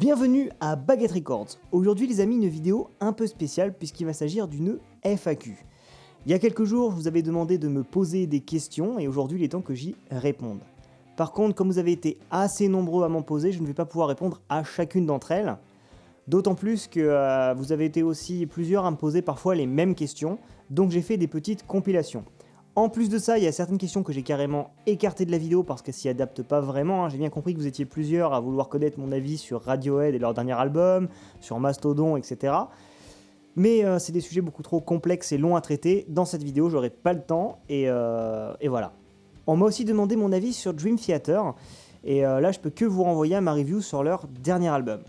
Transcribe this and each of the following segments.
Bienvenue à Baguette Records. Aujourd'hui les amis, une vidéo un peu spéciale puisqu'il va s'agir d'une FAQ. Il y a quelques jours, je vous avais demandé de me poser des questions et aujourd'hui il est temps que j'y réponde. Par contre, comme vous avez été assez nombreux à m'en poser, je ne vais pas pouvoir répondre à chacune d'entre elles. D'autant plus que vous avez été aussi plusieurs à me poser parfois les mêmes questions, donc j'ai fait des petites compilations. En plus de ça, il y a certaines questions que j'ai carrément écartées de la vidéo parce qu'elles s'y adaptent pas vraiment. J'ai bien compris que vous étiez plusieurs à vouloir connaître mon avis sur Radiohead et leur dernier album, sur Mastodon, etc. Mais c'est des sujets beaucoup trop complexes et longs à traiter. Dans cette vidéo, j'aurai pas le temps et voilà. On m'a aussi demandé mon avis sur Dream Theater et là, je peux que vous renvoyer à ma review sur leur dernier album.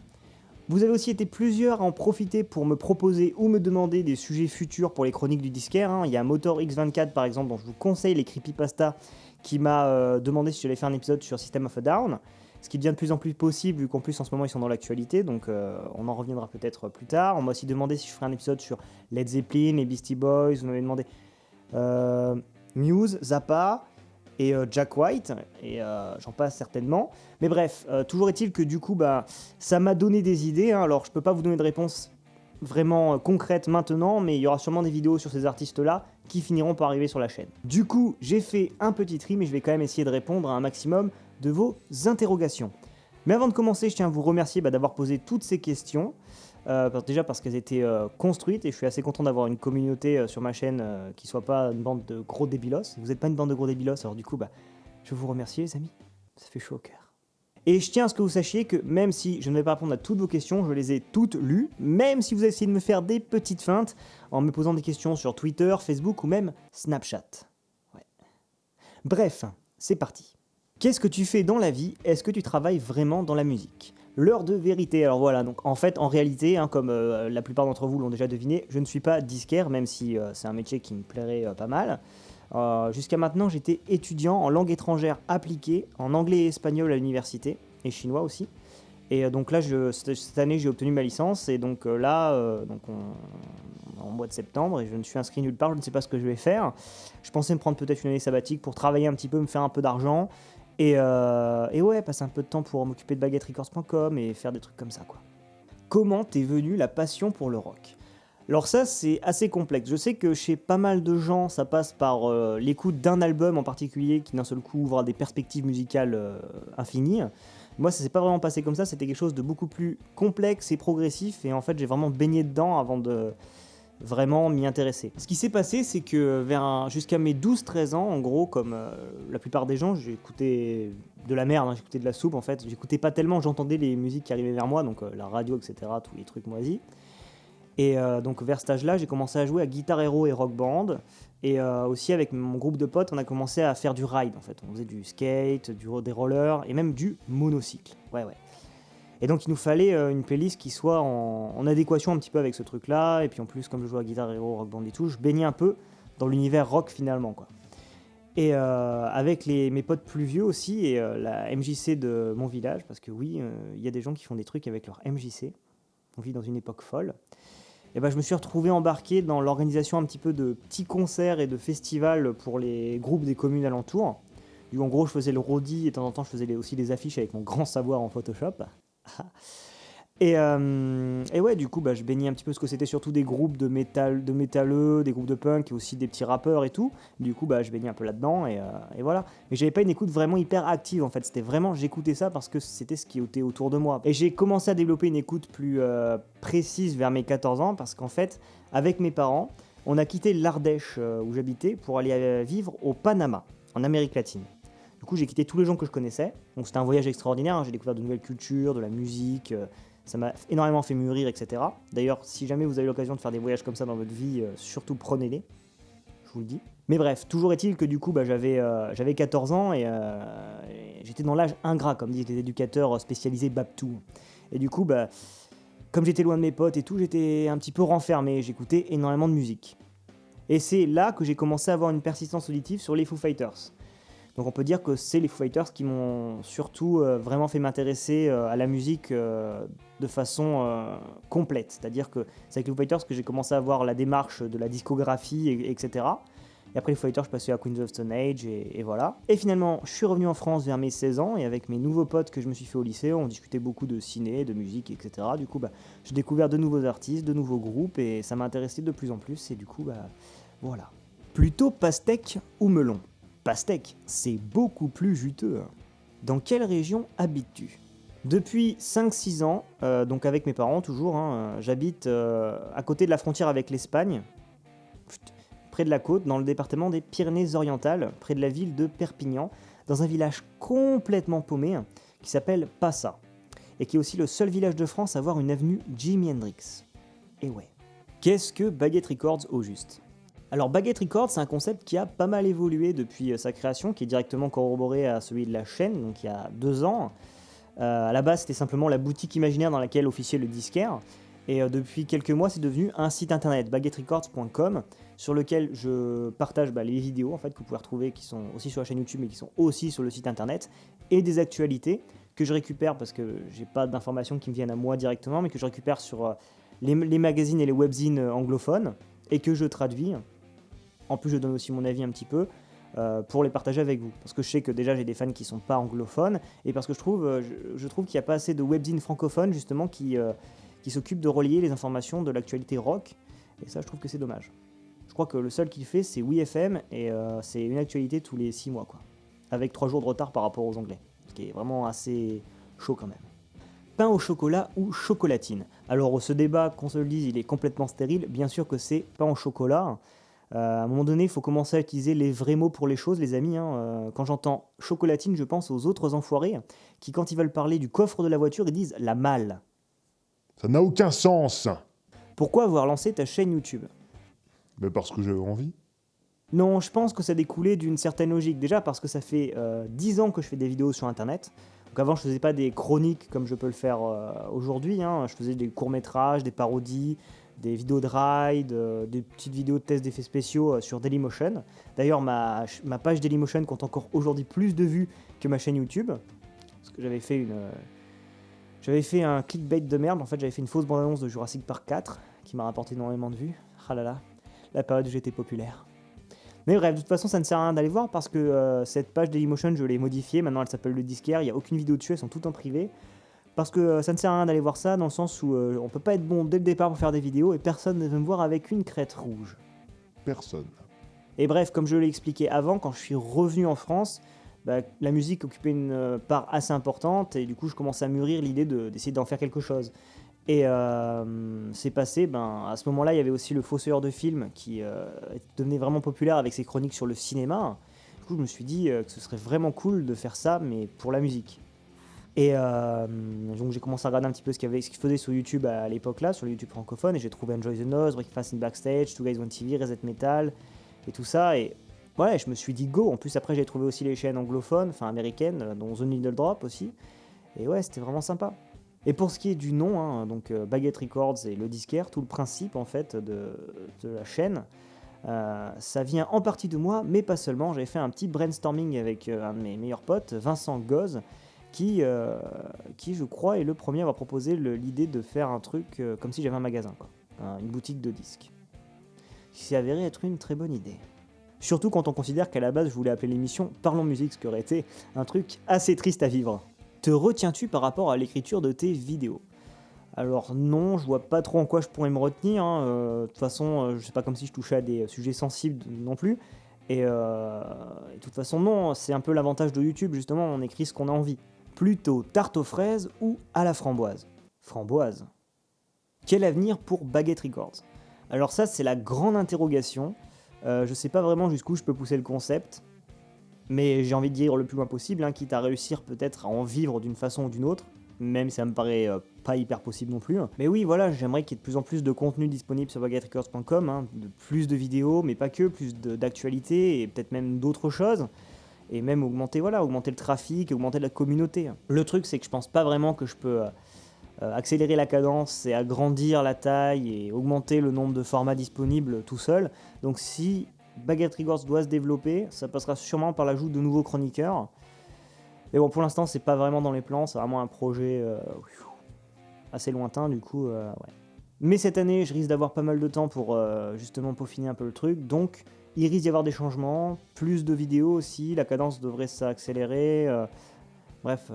Vous avez aussi été plusieurs à en profiter pour me proposer ou me demander des sujets futurs pour les chroniques du disquaire. Il y a Motor X24 par exemple, dont je vous conseille les creepypasta, qui m'a demandé si j'allais faire un épisode sur System of a Down, ce qui devient de plus en plus possible vu qu'en plus en ce moment ils sont dans l'actualité, donc on en reviendra peut-être plus tard. On m'a aussi demandé si je ferais un épisode sur Led Zeppelin, les Beastie Boys, vous m'avez demandé Muse, Zappa et Jack White, et j'en passe certainement. Mais bref, toujours est-il que du coup, ça m'a donné des idées. Alors, je peux pas vous donner de réponse vraiment concrète maintenant, mais il y aura sûrement des vidéos sur ces artistes-là qui finiront par arriver sur la chaîne. Du coup, j'ai fait un petit tri, mais je vais quand même essayer de répondre à un maximum de vos interrogations. Mais avant de commencer, je tiens à vous remercier d'avoir posé toutes ces questions. Déjà parce qu'elles étaient construites et je suis assez content d'avoir une communauté sur ma chaîne qui soit pas une bande de gros débilos. Vous n'êtes pas une bande de gros débilos, alors du coup je vous remercie les amis, ça fait chaud au cœur. Et je tiens à ce que vous sachiez que même si je ne vais pas répondre à toutes vos questions, je les ai toutes lues, même si vous essayez de me faire des petites feintes en me posant des questions sur Twitter, Facebook ou même Snapchat. Ouais. Bref, c'est parti. Qu'est-ce que tu fais dans la vie? Est-ce que tu travailles vraiment dans la musique? L'heure de vérité. Alors voilà, donc en fait, en réalité, comme la plupart d'entre vous l'ont déjà deviné, je ne suis pas disquaire, même si c'est un métier qui me plairait pas mal. Jusqu'à maintenant, j'étais étudiant en langue étrangère appliquée, en anglais et espagnol à l'université, et chinois aussi. Et donc là, cette année, j'ai obtenu ma licence, et donc en mois de septembre, et je ne suis inscrit nulle part, je ne sais pas ce que je vais faire. Je pensais me prendre peut-être une année sabbatique pour travailler un petit peu, me faire un peu d'argent, et ouais, passer un peu de temps pour m'occuper de baguetterecords.com et faire des trucs comme ça, quoi. Comment t'es venue la passion pour le rock? Alors ça, c'est assez complexe. Je sais que chez pas mal de gens, ça passe par l'écoute d'un album en particulier qui d'un seul coup ouvre des perspectives musicales infinies. Moi, ça s'est pas vraiment passé comme ça, c'était quelque chose de beaucoup plus complexe et progressif, et en fait, j'ai vraiment baigné dedans avant de vraiment m'y intéresser. Ce qui s'est passé, c'est que jusqu'à mes 12-13 ans, en gros, comme la plupart des gens, j'écoutais de la merde, j'écoutais de la soupe en fait. J'écoutais pas tellement, j'entendais les musiques qui arrivaient vers moi, donc la radio, etc., tous les trucs moisis. Et donc vers cet âge-là, j'ai commencé à jouer à Guitar Hero et Rock Band. Et aussi avec mon groupe de potes, on a commencé à faire du ride en fait. On faisait du skate, des rollers et même du monocycle. Ouais. Et donc il nous fallait une playlist qui soit en adéquation un petit peu avec ce truc-là. Et puis en plus, comme je jouais à Guitar Hero, Rock Band et tout, je baignais un peu dans l'univers rock finalement, quoi. Et avec mes potes plus vieux aussi, et la MJC de mon village, parce que oui, il y a des gens qui font des trucs avec leur MJC. On vit dans une époque folle. Et je me suis retrouvé embarqué dans l'organisation un petit peu de petits concerts et de festivals pour les groupes des communes alentours. En gros, je faisais le roadie et de temps en temps, je faisais aussi des affiches avec mon grand savoir en Photoshop. Et ouais, du coup, je baignais un petit peu ce que c'était surtout des groupes de métalleux, des groupes de punk et aussi des petits rappeurs et tout. Du coup, je baignais un peu là-dedans et voilà. Mais j'avais pas une écoute vraiment hyper active en fait. C'était vraiment, j'écoutais ça parce que c'était ce qui était autour de moi. Et j'ai commencé à développer une écoute plus précise vers mes 14 ans parce qu'en fait, avec mes parents, on a quitté l'Ardèche où j'habitais pour aller vivre au Panama, en Amérique latine. Du coup, j'ai quitté tous les gens que je connaissais. Donc c'était un voyage extraordinaire. J'ai découvert de nouvelles cultures, de la musique. Ça m'a énormément fait mûrir, etc. D'ailleurs, si jamais vous avez l'occasion de faire des voyages comme ça dans votre vie, surtout prenez-les. Je vous le dis. Mais bref, toujours est-il que du coup, j'avais 14 ans et j'étais dans l'âge ingrat, comme disent les éducateurs spécialisés Babtou. Et du coup, comme j'étais loin de mes potes et tout, j'étais un petit peu renfermé. J'écoutais énormément de musique. Et c'est là que j'ai commencé à avoir une persistance auditive sur les Foo Fighters. Donc on peut dire que c'est les Foo Fighters qui m'ont surtout vraiment fait m'intéresser à la musique de façon complète. C'est-à-dire que c'est avec les Foo Fighters que j'ai commencé à voir la démarche de la discographie, etc. Et après les Foo Fighters, je passais à Queens of Stone Age, et voilà. Et finalement, je suis revenu en France vers mes 16 ans, et avec mes nouveaux potes que je me suis fait au lycée, on discutait beaucoup de ciné, de musique, etc. Du coup, j'ai découvert de nouveaux artistes, de nouveaux groupes, et ça m'a intéressé de plus en plus, et du coup, voilà. Plutôt pastèque ou melon? Pastèque, c'est beaucoup plus juteux. Dans quelle région habites-tu? Depuis 5-6 ans, donc avec mes parents toujours, j'habite à côté de la frontière avec l'Espagne, près de la côte, dans le département des Pyrénées-Orientales, près de la ville de Perpignan, dans un village complètement paumé qui s'appelle Passa, et qui est aussi le seul village de France à avoir une avenue Jimi Hendrix. Et ouais. Qu'est-ce que Baguette Records au juste? Alors Baguette Records, c'est un concept qui a pas mal évolué depuis sa création, qui est directement corroboré à celui de la chaîne, donc il y a 2 ans. À la base, c'était simplement la boutique imaginaire dans laquelle officiait le disquaire. Et depuis quelques mois, c'est devenu un site internet, baguetterecords.com, sur lequel je partage les vidéos en fait, que vous pouvez retrouver, qui sont aussi sur la chaîne YouTube, mais qui sont aussi sur le site internet, et des actualités que je récupère, parce que j'ai pas d'informations qui me viennent à moi directement, mais que je récupère sur les magazines et les webzines anglophones, et que je traduis. En plus, je donne aussi mon avis un petit peu, pour les partager avec vous. Parce que je sais que déjà j'ai des fans qui sont pas anglophones, et parce que je trouve qu'il n'y a pas assez de webzines francophones justement qui s'occupent de relier les informations de l'actualité rock, et ça je trouve que c'est dommage. Je crois que le seul qui le fait c'est WeFM, et c'est une actualité tous les 6 mois, quoi. Avec 3 jours de retard par rapport aux anglais, ce qui est vraiment assez chaud quand même. Pain au chocolat ou chocolatine? Alors ce débat, qu'on se le dise, il est complètement stérile, bien sûr que c'est pain au chocolat. À un moment donné, il faut commencer à utiliser les vrais mots pour les choses, les amis. Quand j'entends chocolatine, je pense aux autres enfoirés qui, quand ils veulent parler du coffre de la voiture, ils disent la malle. Ça n'a aucun sens. Pourquoi avoir lancé ta chaîne YouTube? Mais parce que j'avais envie. Non, je pense que ça découlait d'une certaine logique. Déjà parce que ça fait 10 ans que je fais des vidéos sur Internet. Donc avant, je faisais pas des chroniques comme je peux le faire aujourd'hui. Je faisais des courts-métrages, des parodies, des vidéos de ride, des petites vidéos de tests d'effets spéciaux sur Dailymotion. D'ailleurs, ma page Dailymotion compte encore aujourd'hui plus de vues que ma chaîne YouTube. Parce que j'avais fait un clickbait de merde. En fait, j'avais fait une fausse bande-annonce de Jurassic Park 4 qui m'a rapporté énormément de vues. Ah là là, la période où j'étais populaire. Mais bref, de toute façon, ça ne sert à rien d'aller voir parce que cette page Dailymotion, je l'ai modifiée. Maintenant, elle s'appelle Le Disquaire. Il n'y a aucune vidéo dessus, elles sont toutes en privé. Parce que ça ne sert à rien d'aller voir ça, dans le sens où on peut pas être bon dès le départ pour faire des vidéos et personne ne veut me voir avec une crête rouge. Personne. Et bref, comme je l'ai expliqué avant, quand je suis revenu en France, la musique occupait une part assez importante et du coup je commençais à mûrir l'idée d'essayer d'en faire quelque chose. Et c'est passé, à ce moment-là, il y avait aussi le Fossoyeur de films qui devenait vraiment populaire avec ses chroniques sur le cinéma. Du coup, je me suis dit que ce serait vraiment cool de faire ça, mais pour la musique. Et donc j'ai commencé à regarder un petit peu ce qu'il faisait sur YouTube à l'époque là, sur le YouTube francophone, et j'ai trouvé Enjoy the Noise, Breakfast in Backstage, Two Guys One TV, Reset Metal, et tout ça, et ouais, je me suis dit go. En plus après j'ai trouvé aussi les chaînes anglophones, enfin américaines, dont The Needle Drop aussi, et ouais, c'était vraiment sympa. Et pour ce qui est du nom, donc Baguette Records et le disquaire, tout le principe en fait de la chaîne, ça vient en partie de moi, mais pas seulement. J'avais fait un petit brainstorming avec un de mes meilleurs potes, Vincent Goz, qui, je crois, est le premier à avoir proposé l'idée de faire un truc comme si j'avais un magasin, quoi. Une boutique de disques. Qui s'est avéré être une très bonne idée. Surtout quand on considère qu'à la base, je voulais appeler l'émission Parlons Musique, ce qui aurait été un truc assez triste à vivre. Te retiens-tu par rapport à l'écriture de tes vidéos? Alors non, je vois pas trop en quoi je pourrais me retenir. De toute façon, je sais pas comme si je touchais à des sujets sensibles non plus. Et de toute façon, non, c'est un peu l'avantage de YouTube, justement, on écrit ce qu'on a envie. Plutôt tarte aux fraises ou à la framboise? Framboise. Quel avenir pour Baguette Records? Alors ça, c'est la grande interrogation. Je sais pas vraiment jusqu'où je peux pousser le concept, mais j'ai envie de dire le plus loin possible, quitte à réussir peut-être à en vivre d'une façon ou d'une autre, même si ça me paraît pas hyper possible non plus. Mais oui, voilà, j'aimerais qu'il y ait de plus en plus de contenu disponible sur baguetterecords.com, de plus de vidéos, mais pas que, plus d'actualités et peut-être même d'autres choses. Et même augmenter le trafic, augmenter la communauté. Le truc, c'est que je pense pas vraiment que je peux accélérer la cadence et agrandir la taille et augmenter le nombre de formats disponibles tout seul. Donc si Baguette Records doit se développer, ça passera sûrement par l'ajout de nouveaux chroniqueurs. Mais bon, pour l'instant, c'est pas vraiment dans les plans, c'est vraiment un projet assez lointain, du coup, ouais. Mais cette année, je risque d'avoir pas mal de temps pour justement peaufiner un peu le truc, donc il risque d'y avoir des changements, plus de vidéos aussi, la cadence devrait s'accélérer. Bref,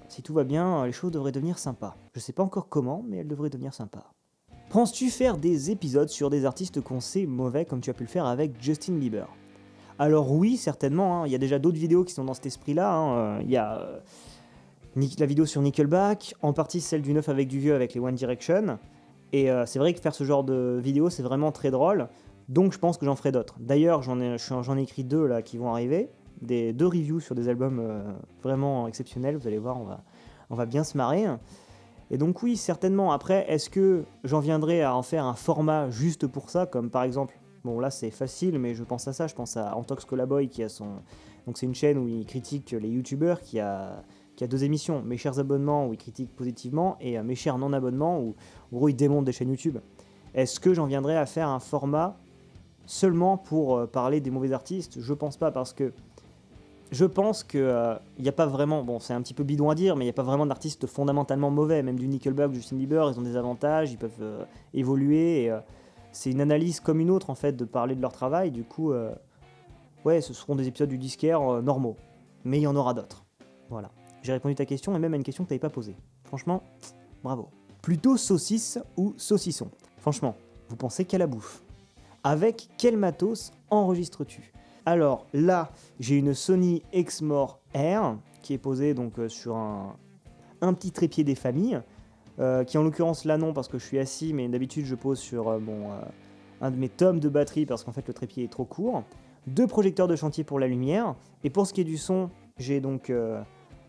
si tout va bien, les choses devraient devenir sympas. Je sais pas encore comment, mais elles devraient devenir sympas. Penses-tu faire des épisodes sur des artistes qu'on sait mauvais comme tu as pu le faire avec Justin Bieber? Alors oui, certainement, hein. Il y a déjà d'autres vidéos qui sont dans cet esprit-là, hein. Il y a la vidéo sur Nickelback, en partie celle du neuf avec du vieux avec les One Direction, et c'est vrai que faire ce genre de vidéo c'est vraiment très drôle, donc je pense que j'en ferai d'autres. D'ailleurs j'en ai écrit 2 là qui vont arriver, 2 reviews sur des albums vraiment exceptionnels, vous allez voir, on va bien se marrer. Et donc oui, certainement. Après, est-ce que j'en viendrai à en faire un format juste pour ça, comme par exemple, bon là c'est facile, mais je pense à ça, je pense à Antox Colaboy qui a son... Donc c'est une chaîne où il critique les youtubeurs, qui a 2 émissions, Mes chers abonnements où il critique positivement, et Mes chers non-abonnements où en gros il démonte des chaînes YouTube. Est-ce que j'en viendrai à faire un format seulement pour parler des mauvais artistes? Je pense pas, parce que je pense que n'y a pas vraiment, bon c'est un petit peu bidon à dire, mais il n'y a pas vraiment d'artistes fondamentalement mauvais, même du Nickelback, du Justin Bieber, ils ont des avantages, ils peuvent évoluer, et c'est une analyse comme une autre en fait de parler de leur travail, du coup ouais ce seront des épisodes du disquaire normaux, mais il y en aura d'autres. Voilà, j'ai répondu à ta question et même à une question que tu n'avais pas posée. Franchement, bravo. Plutôt saucisse ou saucisson? Franchement, vous pensez qu'à la bouffe. Avec quel matos enregistres-tu? Alors là, j'ai une Sony Exmor R qui est posée donc sur un petit trépied des familles, qui en l'occurrence là non parce que je suis assis, mais d'habitude je pose sur un de mes tomes de batterie parce qu'en fait le trépied est trop court. 2 projecteurs de chantier pour la lumière, et pour ce qui est du son, j'ai donc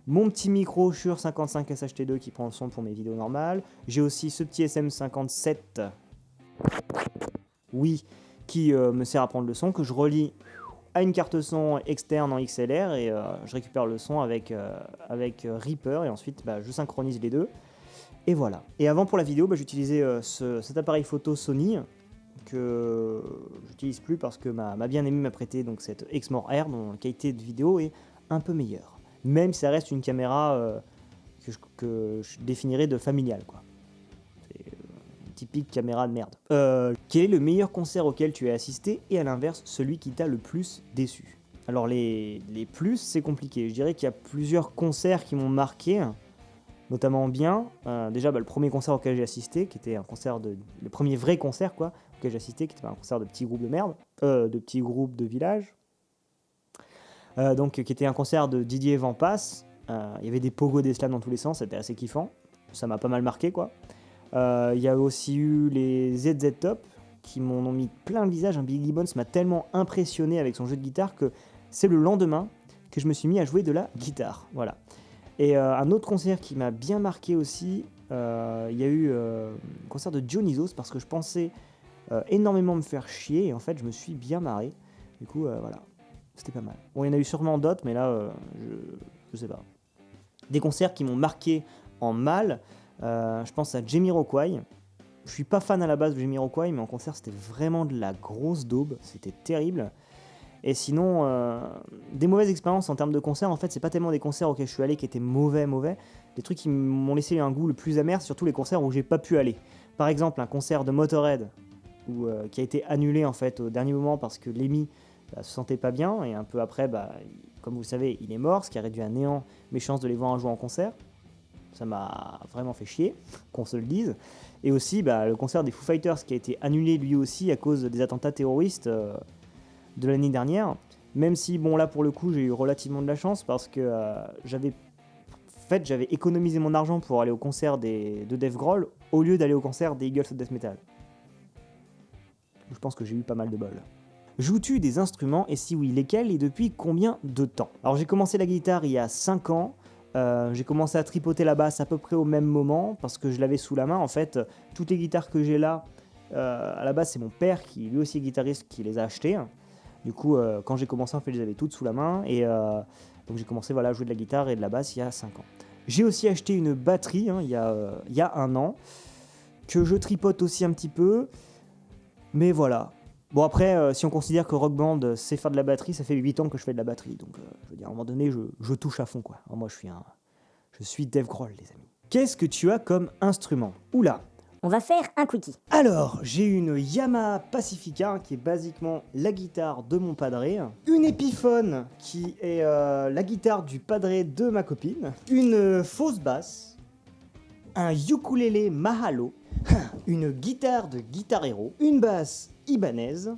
mon petit micro Shure 55 SHT2 qui prend le son pour mes vidéos normales. J'ai aussi ce petit SM57, oui, qui me sert à prendre le son, que je relie à une carte son externe en XLR, et je récupère le son avec Reaper, et ensuite je synchronise les deux, et voilà. Et avant pour la vidéo, j'utilisais cet appareil photo Sony que j'utilise plus parce que ma bien-aimée m'a prêté donc cette Exmor R dont la qualité de vidéo est un peu meilleure, même si ça reste une caméra que je définirais de familiale, quoi. Typique caméra de merde. Quel est le meilleur concert auquel tu as assisté, et à l'inverse, celui qui t'a le plus déçu? Alors les plus, c'est compliqué. Je dirais qu'il y a plusieurs concerts qui m'ont marqué, notamment bien. Déjà, le premier concert auquel j'ai assisté, qui était un concert le premier vrai concert quoi, auquel j'ai assisté, qui était un concert de petits groupes de merde, de petits groupes de village. Donc qui était un concert de Didier Vampas. Il y avait des pogos des slams dans tous les sens, c'était assez kiffant. Ça m'a pas mal marqué quoi. Il y a aussi eu les ZZ Top qui m'en ont mis plein le visage. Billy Gibbons m'a tellement impressionné avec son jeu de guitare que c'est le lendemain que je me suis mis à jouer de la guitare. Voilà. Et un autre concert qui m'a bien marqué aussi, il y a eu le concert de Dionysos, parce que je pensais énormément me faire chier, et en fait je me suis bien marré. Du coup voilà, c'était pas mal. Bon, il y en a eu sûrement d'autres, mais là je sais pas. Des concerts qui m'ont marqué en mal. Je pense à Jamiroquai. Je suis pas fan à la base de Jamiroquai, mais en concert c'était vraiment de la grosse daube, c'était terrible. Et sinon, des mauvaises expériences en termes de concerts, en fait c'est pas tellement des concerts auxquels je suis allé qui étaient mauvais. Des trucs qui m'ont laissé un goût le plus amer, c'est surtout les concerts où j'ai pas pu aller. Par exemple un concert de Motorhead qui a été annulé en fait au dernier moment parce que Lemmy se sentait pas bien, et un peu après, comme vous le savez, il est mort, ce qui a réduit à néant mes chances de les voir un jour en concert. Ça m'a vraiment fait chier, qu'on se le dise. Et aussi le concert des Foo Fighters qui a été annulé lui aussi à cause des attentats terroristes de l'année dernière. Même si, bon là pour le coup j'ai eu relativement de la chance parce que j'avais économisé mon argent pour aller au concert de Dave Grohl au lieu d'aller au concert des Eagles of Death Metal. Je pense que j'ai eu pas mal de bol. Joues-tu des instruments, et si oui, lesquels et depuis combien de temps? Alors j'ai commencé la guitare il y a 5 ans. J'ai commencé à tripoter la basse à peu près au même moment parce que je l'avais sous la main. En fait, toutes les guitares que j'ai là, à la base, c'est mon père qui lui aussi est guitariste qui les a achetées. Du coup, quand j'ai commencé, en fait, je les avais toutes sous la main, et donc j'ai commencé à jouer de la guitare et de la basse il y a 5 ans. J'ai aussi acheté une batterie il y a 1 an que je tripote aussi un petit peu, mais voilà. Bon après, si on considère que Rock Band sait faire de la batterie, ça fait 8 ans que je fais de la batterie, donc je veux dire, à un moment donné, je touche à fond, quoi. Alors, moi, je suis Dave Grohl, les amis. Qu'est-ce que tu as comme instrument? Oula, On va faire un quickie. Alors, j'ai une Yamaha Pacifica qui est basiquement la guitare de mon padré, une Epiphone qui est la guitare du padré de ma copine, une fausse basse, un ukulélé Mahalo, une guitare de Guitar Hero, une basse Ibanez,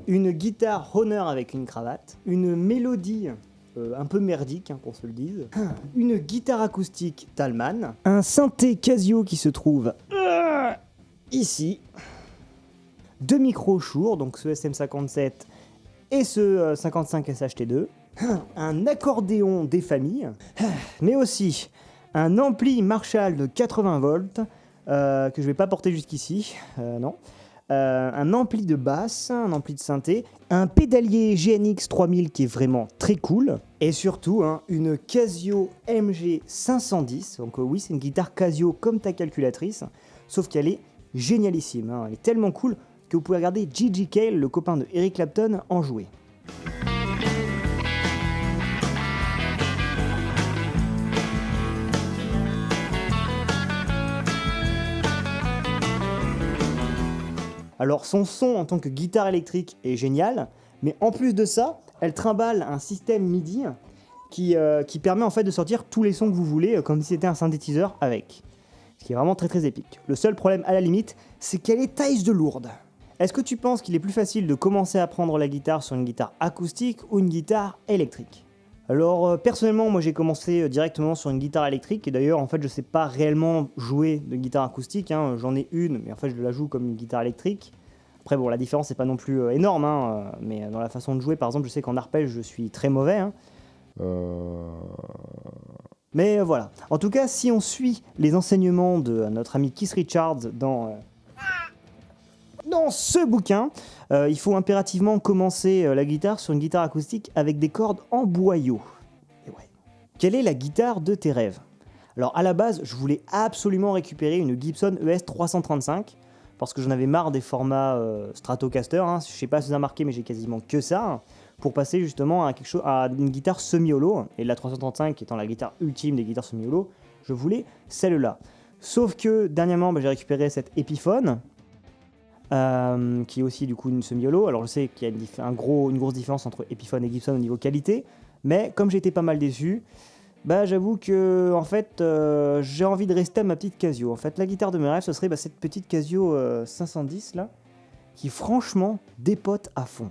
une guitare Honor avec une cravate, une mélodie un peu merdique, qu'on se le dise, une guitare acoustique Talman, un synthé Casio qui se trouve ici, deux micros Shure, donc ce SM57 et ce 55 SHT2, un accordéon des familles, mais aussi un ampli Marshall de 80 volts, que je vais pas porter jusqu'ici, non. Un ampli de basse, un ampli de synthé, un pédalier GNX 3000 qui est vraiment très cool, et surtout une Casio MG 510, donc oui c'est une guitare Casio comme ta calculatrice, sauf qu'elle est génialissime, elle est tellement cool que vous pouvez regarder Gigi Cale, le copain de Eric Clapton, en jouer. Alors son son en tant que guitare électrique est génial, mais en plus de ça, elle trimballe un système MIDI qui permet en fait de sortir tous les sons que vous voulez, comme si c'était un synthétiseur avec. Ce qui est vraiment très très épique. Le seul problème à la limite, c'est qu'elle est taille de lourde. Est-ce que tu penses qu'il est plus facile de commencer à apprendre la guitare sur une guitare acoustique ou une guitare électrique ? Alors personnellement, moi j'ai commencé directement sur une guitare électrique, et d'ailleurs en fait je sais pas réellement jouer de guitare acoustique, j'en ai une, mais en fait je la joue comme une guitare électrique. Après bon, la différence c'est pas non plus énorme, mais dans la façon de jouer, par exemple je sais qu'en arpège je suis très mauvais. Mais voilà, en tout cas si on suit les enseignements de notre ami Keith Richards dans ce bouquin, il faut impérativement commencer la guitare sur une guitare acoustique avec des cordes en boyau. Et ouais. Quelle est la guitare de tes rêves ? Alors à la base, je voulais absolument récupérer une Gibson ES 335 parce que j'en avais marre des formats Stratocaster. Je sais pas si vous avez remarqué, mais j'ai quasiment que ça pour passer justement à une guitare semi-holo. Et la 335 étant la guitare ultime des guitares semi-holo, je voulais celle-là. Sauf que dernièrement, j'ai récupéré cette Epiphone. Qui est aussi du coup une semi-holo. Alors je sais qu'il y a une grosse différence entre Epiphone et Gibson au niveau qualité, mais comme j'ai été pas mal déçu, j'avoue que en fait j'ai envie de rester à ma petite Casio. En fait la guitare de mes rêves ce serait cette petite Casio 510 là, qui franchement dépote à fond.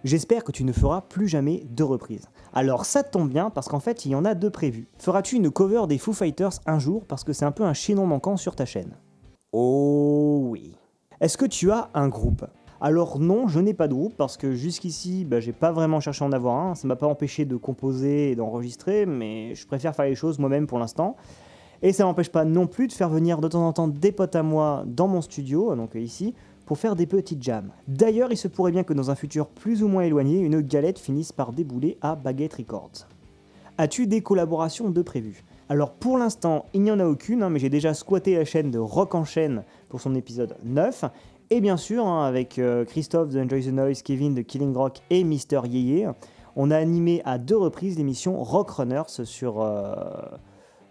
J'espère que tu ne feras plus jamais de reprises. Alors ça tombe bien parce qu'en fait il y en a deux prévues. Feras-tu une cover des Foo Fighters un jour parce que c'est un peu un chaînon manquant sur ta chaîne ? Oh oui. Est-ce que tu as un groupe ? Alors non, je n'ai pas de groupe parce que jusqu'ici, j'ai pas vraiment cherché à en avoir un. Ça m'a pas empêché de composer et d'enregistrer, mais je préfère faire les choses moi-même pour l'instant. Et ça m'empêche pas non plus de faire venir de temps en temps des potes à moi dans mon studio, donc ici, pour faire des petites jams. D'ailleurs, il se pourrait bien que dans un futur plus ou moins éloigné, une galette finisse par débouler à Baguette Records. As-tu des collaborations de prévues ? Alors pour l'instant, il n'y en a aucune, mais j'ai déjà squatté la chaîne de Rock en chaîne pour son épisode 9. Et bien sûr, avec Christophe de Enjoy the Noise, Kevin de Killing Rock et Mister Yeye, on a animé à 2 reprises l'émission Rock Runners sur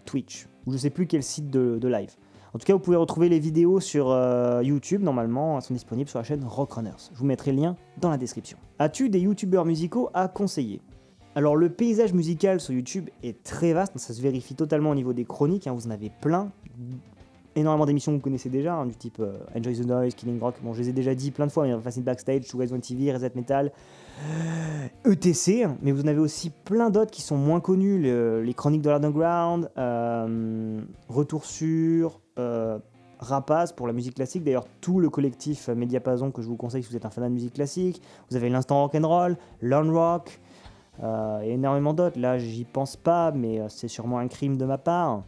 Twitch, ou je sais plus quel site de live. En tout cas, vous pouvez retrouver les vidéos sur YouTube, normalement, elles sont disponibles sur la chaîne Rock Runners. Je vous mettrai le lien dans la description. As-tu des youtubeurs musicaux à conseiller ? Alors le paysage musical sur YouTube est très vaste, ça se vérifie totalement au niveau des chroniques, vous en avez plein, énormément d'émissions que vous connaissez déjà, du type Enjoy the Noise, Killing Rock, bon je les ai déjà dit plein de fois, Fast Backstage, Two Guys One TV, Reset Metal, ETC, mais vous en avez aussi plein d'autres qui sont moins connus, les chroniques de l'Underground, Retour sur, Rapaz pour la musique classique, d'ailleurs tout le collectif Mediapason que je vous conseille si vous êtes un fan de musique classique, vous avez l'Instant Rock'n'Roll, Learn Rock, et énormément d'autres, là j'y pense pas, mais c'est sûrement un crime de ma part.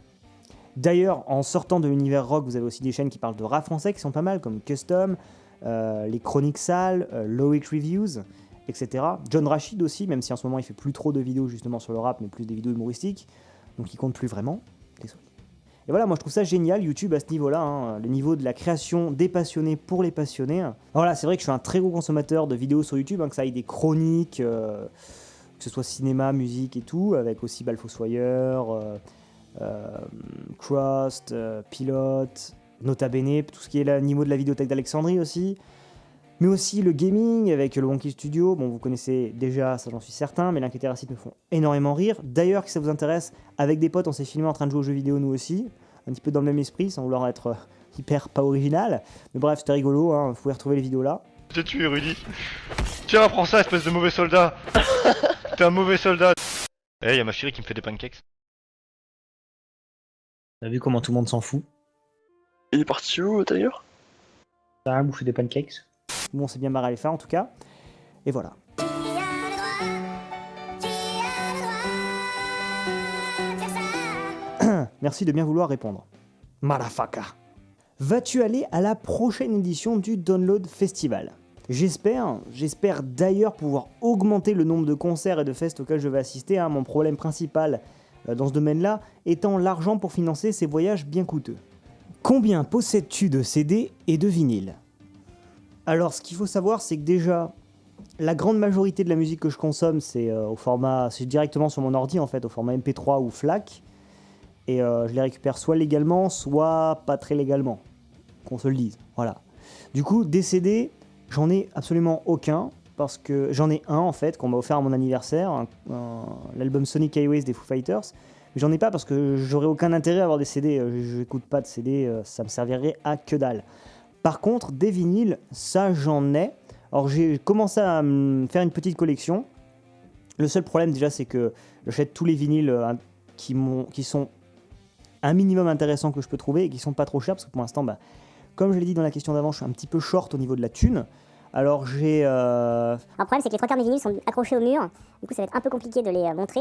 D'ailleurs, en sortant de l'univers rock, vous avez aussi des chaînes qui parlent de rap français qui sont pas mal, comme Custom, les Chroniques Sales, Loic Reviews, etc. John Rachid aussi, même si en ce moment il fait plus trop de vidéos justement sur le rap, mais plus des vidéos humoristiques, donc il compte plus vraiment. Désolé. Et voilà, moi je trouve ça génial, YouTube à ce niveau-là, le niveau de la création des passionnés pour les passionnés. Alors voilà, c'est vrai que je suis un très gros consommateur de vidéos sur YouTube, que ça aille des chroniques, que ce soit cinéma, musique et tout, avec aussi le Fossoyeur, Crust, Pilote, nota bene, tout ce qui est le niveau de la vidéothèque d'Alexandrie aussi, mais aussi le gaming avec le Wonky Studio. Bon, vous connaissez déjà, ça j'en suis certain, mais Link et Terracid me font énormément rire. D'ailleurs, si ça vous intéresse, avec des potes, on s'est filmé en train de jouer aux jeux vidéo nous aussi, un petit peu dans le même esprit, sans vouloir être hyper pas original. Mais bref, c'était rigolo, hein, vous pouvez retrouver les vidéos là. T'es tué, Rudy. Tiens, prends ça, espèce de mauvais soldat. T'es un mauvais soldat. Eh, y'a ma chérie qui me fait des pancakes. T'as vu comment tout le monde s'en fout? Il est parti où d'ailleurs? T'as rien bouffé des pancakes? Bon, on s'est bien barré à les faire en tout cas. Et voilà. Merci de bien vouloir répondre. Motherfucker. Vas-tu aller à la prochaine édition du Download Festival? J'espère d'ailleurs pouvoir augmenter le nombre de concerts et de fests auxquels je vais assister. Hein. Mon problème principal dans ce domaine-là étant l'argent pour financer ces voyages bien coûteux. Combien possèdes-tu de CD et de vinyle? Alors, ce qu'il faut savoir, c'est que déjà, la grande majorité de la musique que je consomme, c'est c'est directement sur mon ordi en fait, au format MP3 ou FLAC. Et je les récupère soit légalement, soit pas très légalement. Qu'on se le dise, voilà. Du coup, des CD, j'en ai absolument aucun, parce que j'en ai un en fait, qu'on m'a offert à mon anniversaire, l'album Sonic Highways des Foo Fighters. Mais j'en ai pas parce que j'aurais aucun intérêt à avoir des CD, je n'écoute pas de CD, ça me servirait à que dalle. Par contre, des vinyles, ça j'en ai. Alors j'ai commencé à me faire une petite collection. Le seul problème déjà, c'est que j'achète tous les vinyles qui sont un minimum intéressants que je peux trouver et qui sont pas trop chers, parce que pour l'instant, comme je l'ai dit dans la question d'avant, je suis un petit peu short au niveau de la thune. Alors j'ai... Alors, le problème, c'est que les 3/4 des vinyles sont accrochés au mur. Du coup, ça va être un peu compliqué de les montrer.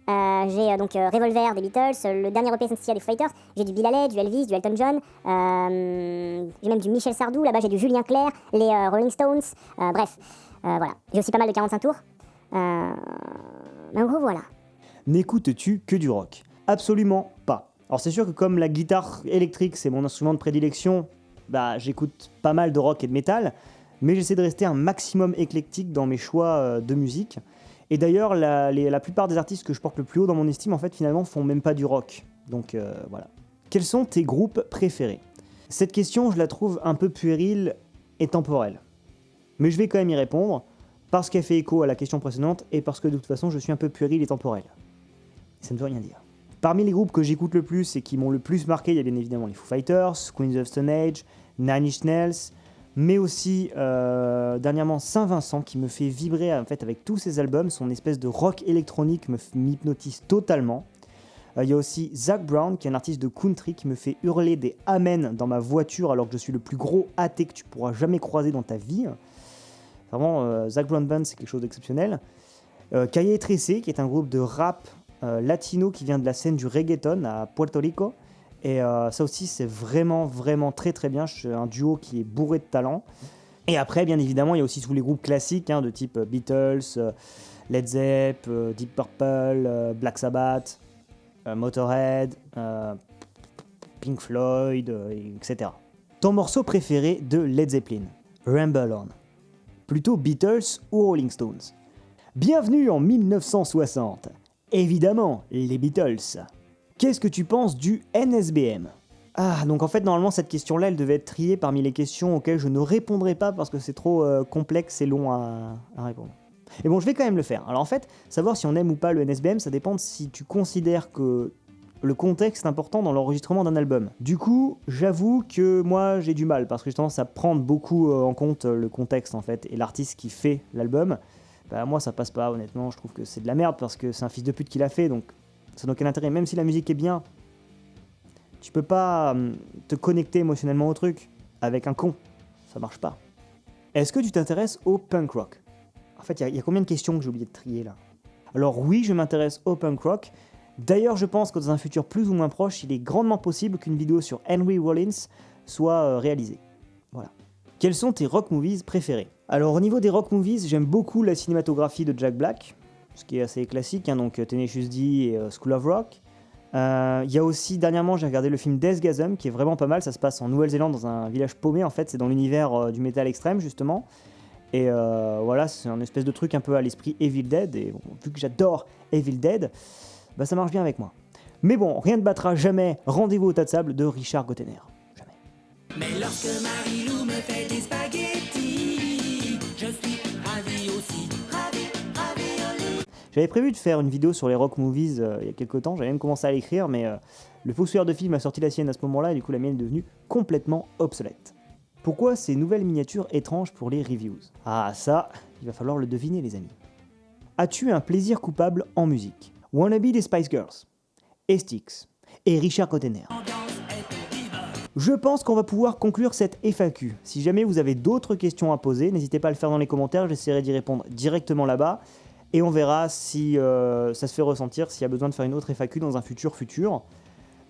J'ai donc Revolver des Beatles, le dernier EP SNCA des Foo Fighters. J'ai du Bill Haley, du Elvis, du Elton John. J'ai même du Michel Sardou. Là-bas, j'ai du Julien Clerc, les Rolling Stones. Bref, voilà. J'ai aussi pas mal de 45 tours. Mais en gros, voilà. N'écoutes-tu que du rock? Absolument pas. Alors c'est sûr que comme la guitare électrique, c'est mon instrument de prédilection, j'écoute pas mal de rock et de métal, mais j'essaie de rester un maximum éclectique dans mes choix de musique. Et d'ailleurs, la plupart des artistes que je porte le plus haut dans mon estime, en fait, finalement, font même pas du rock. Donc, voilà. Quels sont tes groupes préférés? Cette question, je la trouve un peu puérile et temporelle. Mais je vais quand même y répondre, parce qu'elle fait écho à la question précédente, et parce que de toute façon, je suis un peu puéril et temporel. Ça ne veut rien dire. Parmi les groupes que j'écoute le plus et qui m'ont le plus marqué, il y a bien évidemment les Foo Fighters, Queens of Stone Age, Nine Inch Nails, mais aussi dernièrement Saint-Vincent qui me fait vibrer en fait avec tous ses albums. Son espèce de rock électronique m'hypnotise totalement. Il y a aussi Zac Brown qui est un artiste de country qui me fait hurler des amen dans ma voiture alors que je suis le plus gros athée que tu pourras jamais croiser dans ta vie. Vraiment, Zac Brown Band, c'est quelque chose d'exceptionnel. Calle Trece qui est un groupe de rap latino qui vient de la scène du reggaeton à Puerto Rico. Et ça aussi, c'est vraiment, vraiment très très bien. C'est un duo qui est bourré de talent. Et après, bien évidemment, il y a aussi tous les groupes classiques de type Beatles, Led Zepp, Deep Purple, Black Sabbath, Motorhead, Pink Floyd, etc. Ton morceau préféré de Led Zeppelin? Ramble On. Plutôt Beatles ou Rolling Stones? Bienvenue en 1960. Évidemment, les Beatles. Qu'est-ce que tu penses du NSBM? Ah, donc en fait, normalement, cette question-là, elle devait être triée parmi les questions auxquelles je ne répondrai pas parce que c'est trop complexe et long à répondre. Et bon, je vais quand même le faire. Alors en fait, savoir si on aime ou pas le NSBM, ça dépend de si tu considères que le contexte est important dans l'enregistrement d'un album. Du coup, j'avoue que moi, j'ai du mal parce que j'ai tendance à prendre beaucoup en compte le contexte en fait et l'artiste qui fait l'album. Moi, ça passe pas, honnêtement. Je trouve que c'est de la merde parce que c'est un fils de pute qui l'a fait, donc ça n'a aucun intérêt. Même si la musique est bien, tu peux pas te connecter émotionnellement au truc avec un con. Ça marche pas. Est-ce que tu t'intéresses au punk rock? En fait, il y a combien de questions que j'ai oublié de trier là? Alors oui, je m'intéresse au punk rock. D'ailleurs, je pense que dans un futur plus ou moins proche, il est grandement possible qu'une vidéo sur Henry Rollins soit réalisée. Voilà. Quels sont tes rock movies préférés? Alors au niveau des rock movies, j'aime beaucoup la cinématographie de Jack Black, ce qui est assez classique, donc Tenacious D et School of Rock. Il y a aussi, dernièrement, j'ai regardé le film Deathgasm, qui est vraiment pas mal. Ça se passe en Nouvelle-Zélande, dans un village paumé, en fait. C'est dans l'univers du métal extrême, justement. Et voilà, c'est un espèce de truc un peu à l'esprit Evil Dead. Et bon, vu que j'adore Evil Dead, ça marche bien avec moi. Mais bon, rien ne battra jamais Rendez-vous au tas de sable de Richard Gottener. Jamais. Mais lorsque Marie-Lou me fait des spaghettis, je suis ravi aussi. Ravioli. J'avais prévu de faire une vidéo sur les rock movies il y a quelques temps, j'avais même commencé à l'écrire, mais le fossoyeur de film a sorti la sienne à ce moment-là, et du coup la mienne est devenue complètement obsolète. Pourquoi ces nouvelles miniatures étranges pour les reviews? Ah ça, il va falloir le deviner les amis. As-tu un plaisir coupable en musique? Wannabe des Spice Girls, Estix et Richard Cottener. Je pense qu'on va pouvoir conclure cette FAQ. Si jamais vous avez d'autres questions à poser, n'hésitez pas à le faire dans les commentaires, j'essaierai d'y répondre directement là-bas. Et on verra si ça se fait ressentir, s'il y a besoin de faire une autre FAQ dans un futur.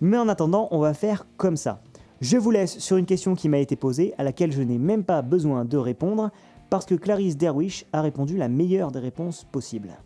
Mais en attendant, on va faire comme ça. Je vous laisse sur une question qui m'a été posée, à laquelle je n'ai même pas besoin de répondre, parce que Clarisse Derwish a répondu la meilleure des réponses possibles.